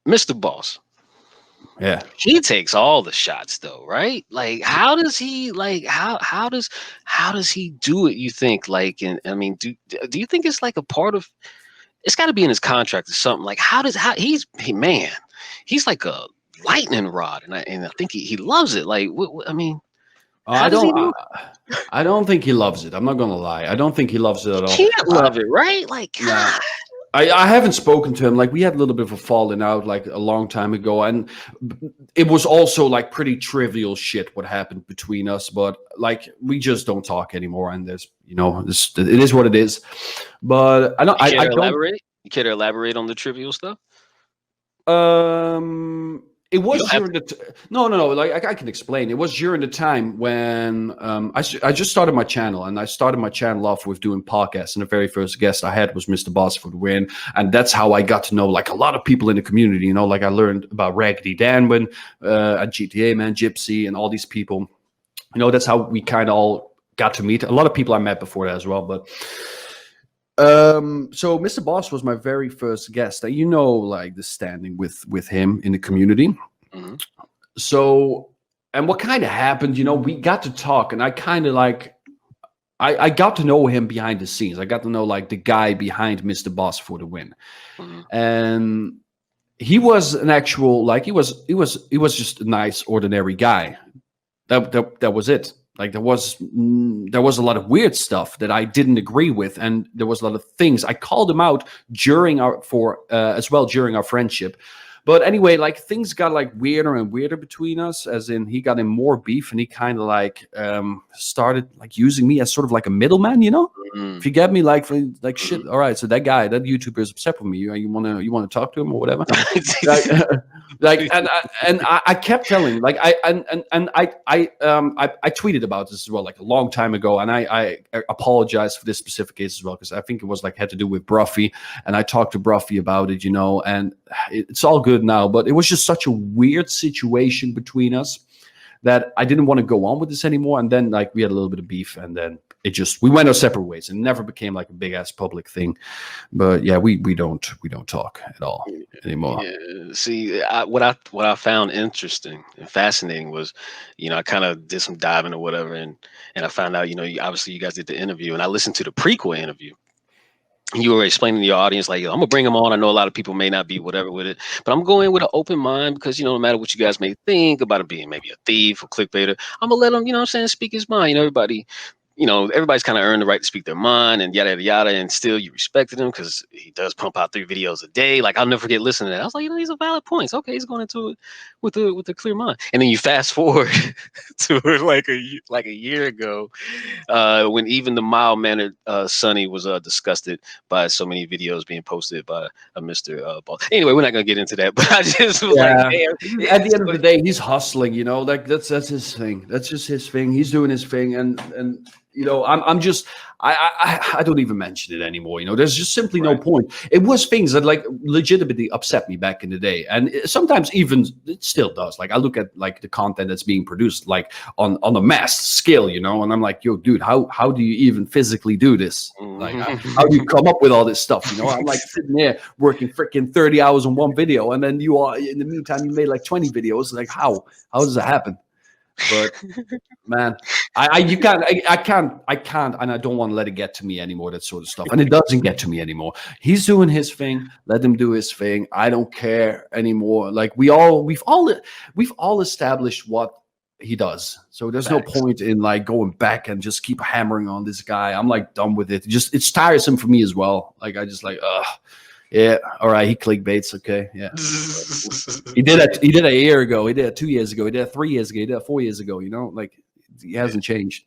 Mr. Boss. Yeah. He takes all the shots though, right? Like how does he how does he do it, you think? Like, and I mean, do you think it's like a part of, it's got to be in his contract or something? Like how man, he's like a lightning rod, and I think he loves it. Like I mean, how I does he don't. do I don't think he loves it. I'm not gonna lie. I don't think he loves it it? at all. He can't love it, right? Like Nah. God. I haven't spoken to him. Like we had a little bit of a falling out like a long time ago, and it was also like pretty trivial shit what happened between us. But like we just don't talk anymore, and there's it is what it is. But I don't. I don't. Elaborate? You care to elaborate on the trivial stuff? It You was don't have during no. Like I can explain. It was during the time when I just started my channel, and I started my channel off with doing podcasts. And the very first guest I had was Mr. Boss for the Win, and that's how I got to know like a lot of people in the community. You know, like I learned about Raggedy Danwin, and GTA Man, Gypsy, and all these people. You know, that's how we kind of all got to meet. A lot of people I met before that as well, but. So Mr. Boss was my very first guest. You know, like the standing with him in the community. Mm-hmm. So, and what kind of happened, we got to talk, and I kind of like, I got to know him behind the scenes. I got to know like the guy behind Mr. Boss for the Win. Mm-hmm. And he was an actual, like he was just a nice, ordinary guy. That was it. Like there was a lot of weird stuff that I didn't agree with, and there was a lot of things I called him out during our friendship. But anyway, like things got like weirder and weirder between us, as in he got in more beef, and he kind of like started like using me as sort of like a middleman, If you get me, like shit. All right, so that YouTuber is upset with me. You wanna talk to him or whatever? I kept telling, like I tweeted about this as well, like a long time ago, and I apologized for this specific case as well, because I think it was like had to do with Bruffy, and I talked to Bruffy about it, and it's all good now, but it was just such a weird situation between us that I didn't want to go on with this anymore. And then like we had a little bit of beef, and then we went our separate ways, and never became like a big ass public thing. But yeah, we don't talk at all anymore. Yeah. See, what I found interesting and fascinating was, I kind of did some diving or whatever, and I found out, obviously you guys did the interview, and I listened to the prequel interview. You were explaining to your audience, like, I'm gonna bring him on. I know a lot of people may not be whatever with it, but I'm going with an open mind, because no matter what you guys may think about him being maybe a thief or clickbaiter, I'm gonna let him, speak his mind. Everybody's kind of earned the right to speak their mind, and yada, yada, yada. And still you respected him because he does pump out 3 videos a day. Like, I'll never forget listening to that. I was like, these are valid points. Okay, he's going into it with a clear mind. And then you fast forward to like a year ago, when even the mild-mannered Sonny was disgusted by so many videos being posted by Mr. Ball. Anyway, we're not going to get into that, but I just was like, damn. At the end of the day, he's hustling, like that's his thing. That's just his thing. He's doing his thing, and I'm just, I don't even mention it anymore. There's just simply no point. It was things that like legitimately upset me back in the day, and sometimes even it still does. Like I look at like the content that's being produced like on a mass scale, and I'm like, yo, dude, how do you even physically do this? Like how do you come up with all this stuff? I'm like sitting there working freaking 30 hours on one video, and then you are in the meantime you made like 20 videos. Like how does that happen? But man, I can't, and I don't want to let it get to me anymore, that sort of stuff. And it doesn't get to me anymore. He's doing his thing. Let him do his thing. I don't care anymore. Like we've all established what he does. So there's no point in like going back and just keep hammering on this guy. I'm like done with it. It's tiresome for me as well. Like I just like, yeah, all right, he clickbaits, okay, yeah. He did it a year ago, he did it 2 years ago, he did it 3 years ago, he did it 4 years ago, like he hasn't changed.